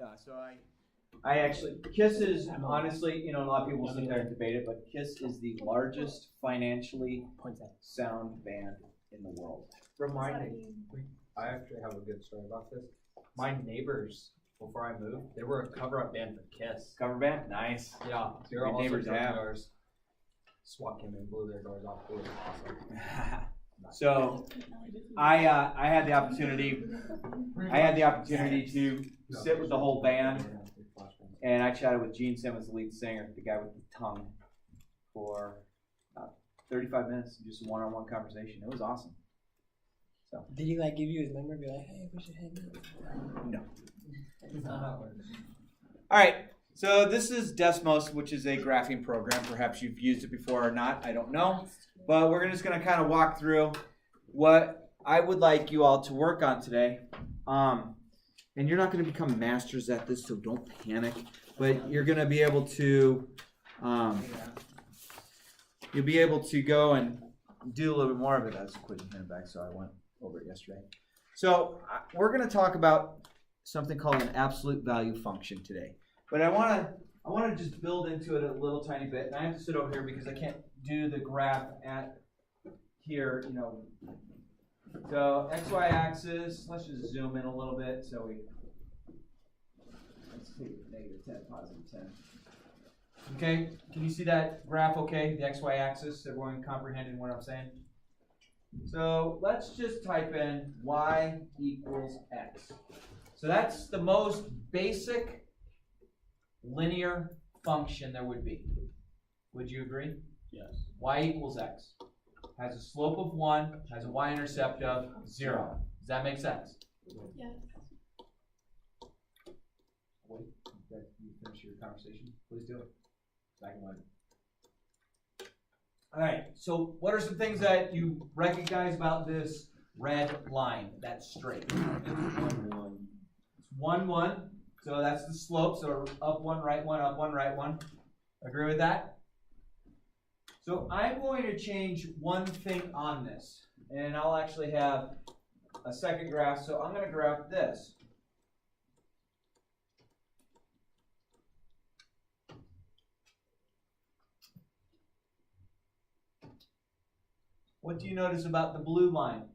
So I actually, KISS is honestly, a lot of people will sit there and debate it, but KISS is the largest financially sound band in the world. Remind me, I actually have a good story about this. My neighbors, before I moved, they were a cover-up band for KISS. Cover band? Nice. Yeah, they were Your also neighbors drug have. dealers. SWAT came and blew their doors off. It was awesome. So I had the opportunity to sit with the whole band, and I chatted with Gene Simmons, the lead singer, the guy with the tongue, for about 35 minutes, just a one-on-one conversation. It was awesome. So did he give you his number and be like, hey, we should hang out? No. All right. So this is Desmos, which is a graphing program. Perhaps you've used it before or not. I don't know. But we're just going to kind of walk through what I would like you all to work on today. And you're not going to become masters at this, so don't panic. But you're going to be able to go and do a little bit more of it. I was quitting hand back, so I went over it yesterday. So we're going to talk about something called an absolute value function today. But I want to just build into it a little tiny bit. And I have to sit over here because I can't do the graph at here, So XY axis, let's just zoom in a little bit. So let's take -10, +10. Okay, can you see that graph okay? The XY axis, everyone comprehending what I'm saying? So let's just type in y equals x. So that's the most basic linear function there would be. Would you agree? Yes. Y equals x. Has a slope of 1, has a y-intercept of 0. Does that make sense? Yes. Wait, you finish your conversation? Please do it. Second one. All right, so what are some things that you recognize about this red line that's straight? It's 1, 1. So that's the slope. So up 1, right 1, up 1, right 1. Agree with that? So I'm going to change one thing on this. And I'll actually have a second graph. So I'm going to graph this. What do you notice about the blue line?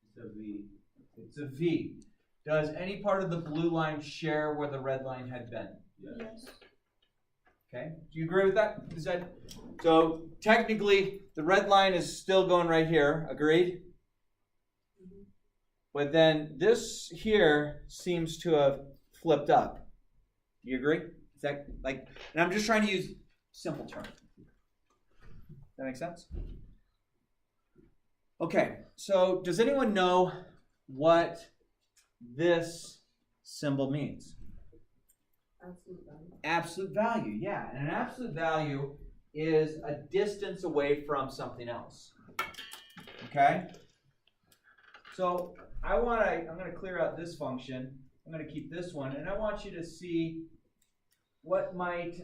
It's a V. It's a V. Does any part of the blue line share where the red line had been? Yes. Okay. Do you agree with that? So technically, the red line is still going right here. Agreed? Mm-hmm. But then this here seems to have flipped up. Do you agree? Is that and I'm just trying to use simple terms. That make sense? Okay. So does anyone know what this symbol means? Absolute value. Absolute value, yeah. And an absolute value is a distance away from something else. Okay? So I'm going to clear out this function. I'm going to keep this one, and I want you to see what might,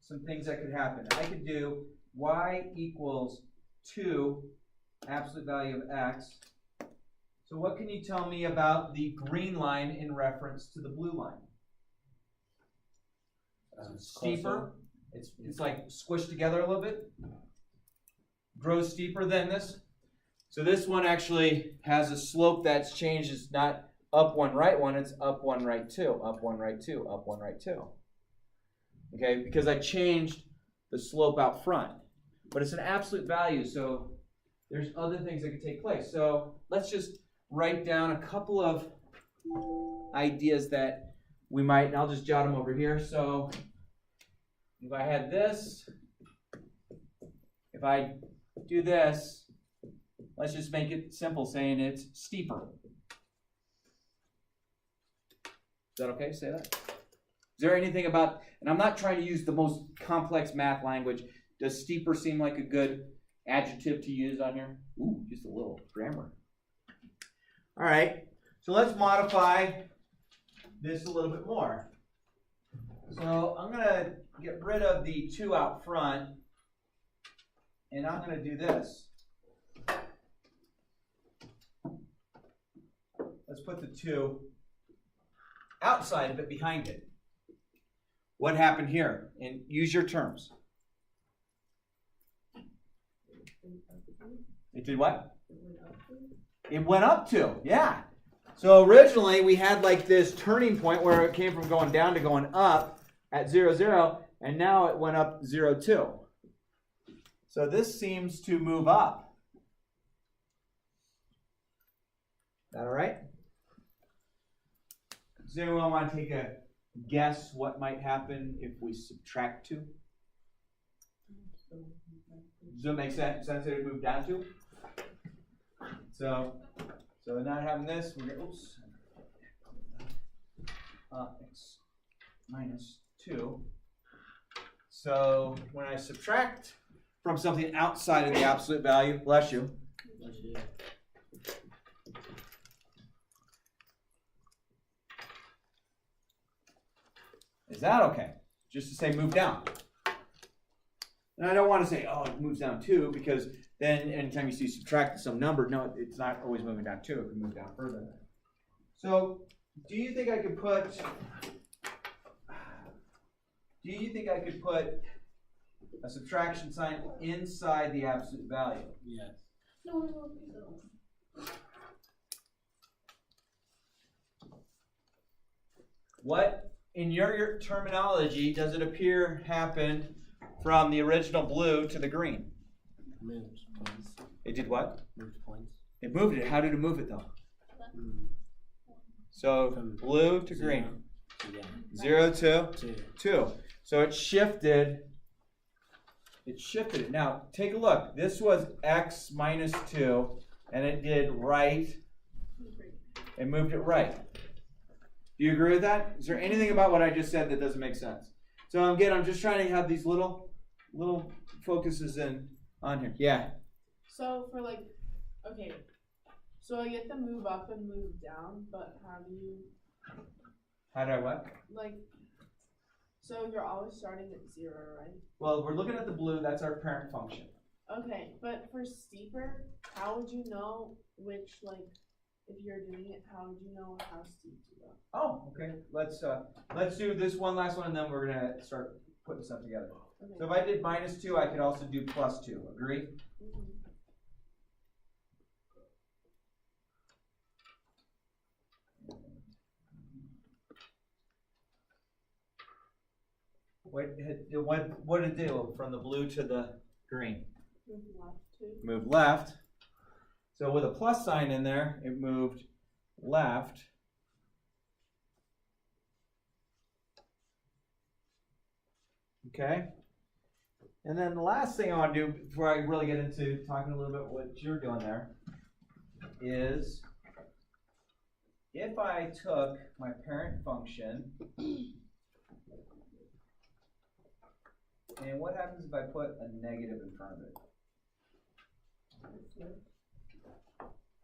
some things that could happen. I could do y equals 2 absolute value of x. So what can you tell me about the green line in reference to the blue line? Steeper. It's like squished together a little bit. Grows steeper than this. So this one actually has a slope that's changed. It's not up 1, right 1. It's up 1, right 2. Up 1, right 2. Up 1, right 2. Okay, because I changed the slope out front. But it's an absolute value, so there's other things that could take place. So let's just write down a couple of ideas that we might, and I'll just jot them over here. So if I had this, if I do this, let's just make it simple, saying it's steeper. Is that okay? Say that. Is there anything about, and I'm not trying to use the most complex math language. Does steeper seem like a good adjective to use on here? Ooh, just a little grammar. All right, so let's modify this a little bit more. So I'm going to get rid of the 2 out front, and I'm going to do this. Let's put the 2 outside of it, behind it. What happened here? And use your terms. It did what? It went up to, yeah. So originally we had like this turning point where it came from going down to going up at 0, 0, and now it went up 0, 2. So this seems to move up. Is that all right? Does anyone want to take a guess what might happen if we subtract 2? Does it make sense that it moved down 2? So not having this, we're going to, x minus 2. So when I subtract from something outside of the absolute value, bless you. Is that okay? Just to say move down. And I don't want to say, oh, it moves down 2, because then anytime you see subtract some number, no, it's not always moving down 2. It can move down further. So do you think I could put a subtraction sign inside the absolute value? Yes. No, please don't. What, in your terminology, does it appear happened from the original blue to the green? Moves points. It did what? Moves points. It moved it. How did it move it though? So From blue to green. Yeah. 0 to 2. 2. So it shifted. It shifted it. Now take a look. This was x minus 2, and it did right. It moved it right. Do you agree with that? Is there anything about what I just said that doesn't make sense? So again, I'm just trying to have these little focuses on here. Yeah. So for like, okay, so I get the move up and move down, but how do you, How do I what? like, so you're always starting at 0, right? Well, we're looking at the blue. That's our parent function. Okay, but for steeper, how would you know which, like, if you're doing it, how would you know how steep to go? Oh, okay. Let's do this one last one, and then we're gonna start putting stuff together. Okay. So if I did minus 2, I could also do plus 2. Agree? Mhm. What did it do from the blue to the green? Move left too. Move left. So with a plus sign in there, it moved left. Okay. And then the last thing I want to do before I really get into talking a little bit what you're doing there is if I took my parent function and what happens if I put a negative in front of it?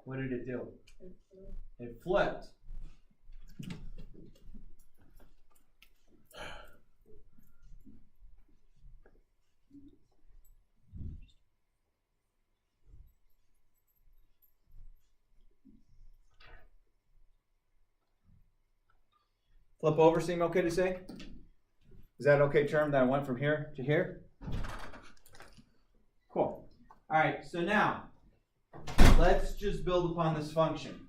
What did it do? It flipped. Flip over seem okay to say? Is that okay term that I went from here to here? Cool. All right, so now let's just build upon this function.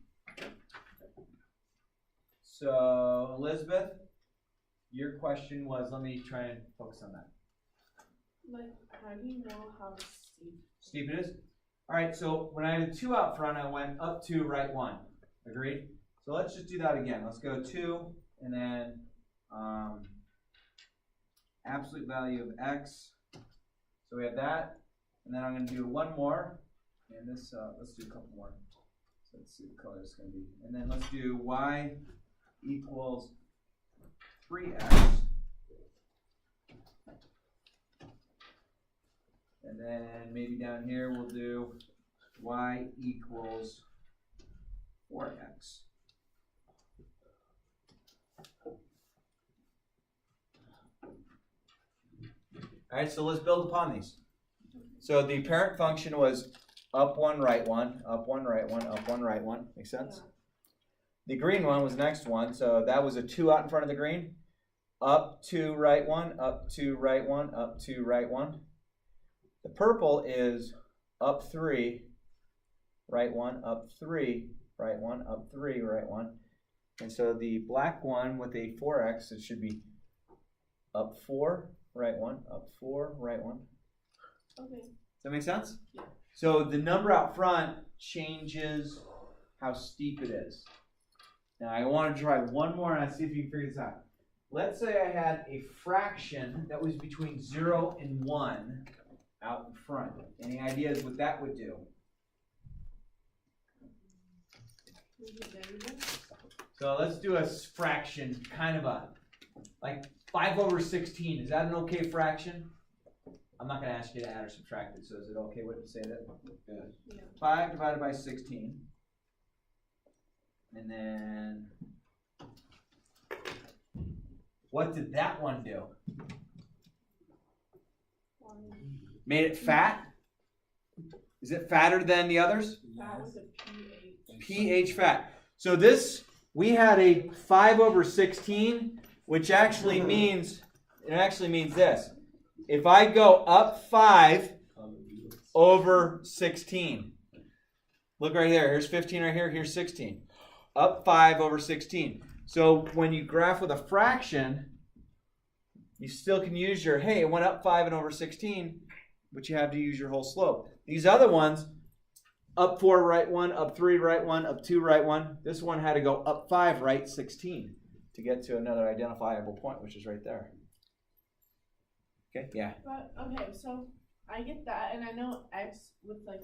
So Elizabeth, your question was, let me try and focus on that. Like, how do you know how steep? Steep it is? All right, so when I had a 2 out front, I went up 2, right 1. Agreed? So let's just do that again. Let's go 2, and then absolute value of x. So we have that, and then I'm going to do one more, and this, let's do a couple more. So let's see what color it's going to be. And then let's do y equals 3x. And then maybe down here we'll do y equals 4x. All right, so let's build upon these. So the parent function was up 1, right 1, up 1, right 1, up 1, right 1. Make sense? The green one was the next one, so that was a 2 out in front of the green. Up 2, right 1, up 2, right 1, up 2, right 1. The purple is up 3, right 1, up 3, right 1, up 3, right 1. And so the black one with a 4x, it should be up 4, right 1, up 4, right 1. Okay. Does that make sense? Yeah. So the number out front changes how steep it is. Now I want to try one more and see if you can figure this out. Let's say I had a fraction that was between 0 and 1 out in front. Any ideas what that would do? So let's do a fraction, kind of a, like 5 over 16. Is that an okay fraction? I'm not going to ask you to add or subtract it, so is it okay what to say that? Yeah. 5 divided by 16. And then, what did that one do? Made it fat? Is it fatter than the others? That was a pH. pH fat. So this, we had a 5 over 16, which actually means, this. If I go up 5 over 16, look right there, here's 15 right here, here's 16. Up 5 over 16. So when you graph with a fraction, you still can use your, hey, it went up 5 and over 16, but you have to use your whole slope. These other ones, up 4, right 1, up 3, right 1, up 2, right 1. This one had to go up 5, right 16 to get to another identifiable point, which is right there. Okay, yeah. But, okay, so I get that, and I know x with like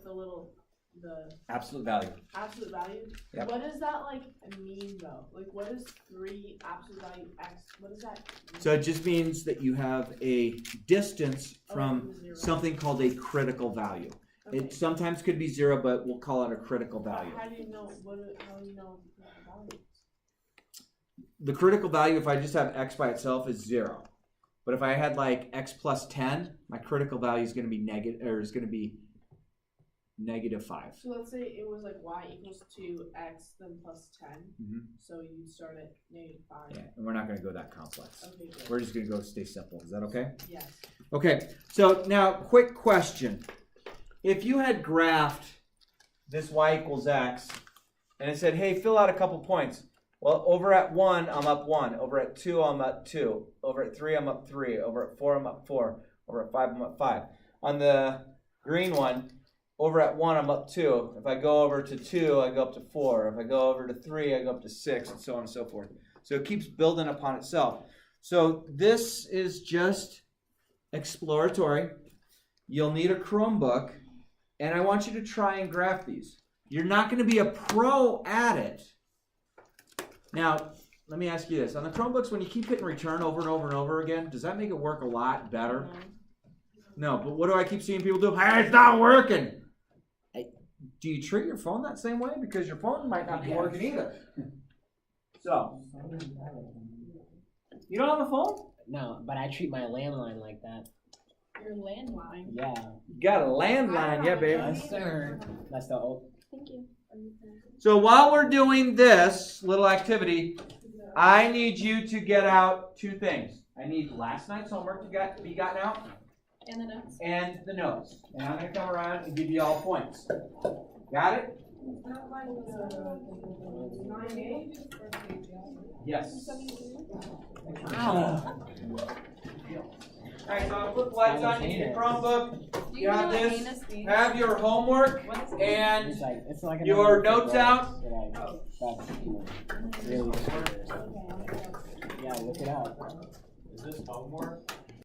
the Absolute value. absolute value. Yep. What does that like mean though? Like what is 3 absolute value x? What does that mean? So it just means that you have a distance from zero. something called a critical value. Okay. It sometimes could be 0, but we'll call it a critical value. How do you know how do you know the critical value is? The critical value, if I just have x by itself, is 0. But if I had like x plus 10, my critical value is going to be negative, or is going to be -5. So let's say it was like y equals 2x then plus 10. Mm-hmm. So you'd start at -5. Yeah, and we're not going to go that complex. Okay, good. We're just going to go stay simple. Is that okay? Yes. Okay, so now quick question. If you had graphed this y equals x, and it said, hey, fill out a couple points. Well, over at 1, I'm up 1. Over at 2, I'm up 2. Over at 3, I'm up 3. Over at 4, I'm up 4. Over at 5, I'm up 5. On the green one, over at 1, I'm up 2. If I go over to 2, I go up to 4. If I go over to 3, I go up to 6, and so on and so forth. So it keeps building upon itself. So this is just exploratory. You'll need a Chromebook, and I want you to try and graph these. You're not going to be a pro at it. Now, let me ask you this. On the Chromebooks, when you keep hitting return over and over and over again, does that make it work a lot better? No, but what do I keep seeing people do? Hey, it's not working. Hey, do you treat your phone that same way? Because your phone might not be working either. So, you don't have a phone? No, but I treat my landline like that. Your landline. Yeah. You got a landline, yeah, baby. Yes, sir. That's the old. Thank you. So while we're doing this little activity, I need you to get out 2 things. I need last night's homework to be gotten out. And the notes. And the notes. And I'm going to come around and give you all points. Got it? Yes. Wow. All right, so I'll put the lights on. You need a Chromebook. You got this. Have your homework and It's like your notes out. Really. Yeah, look it up. Is this homework?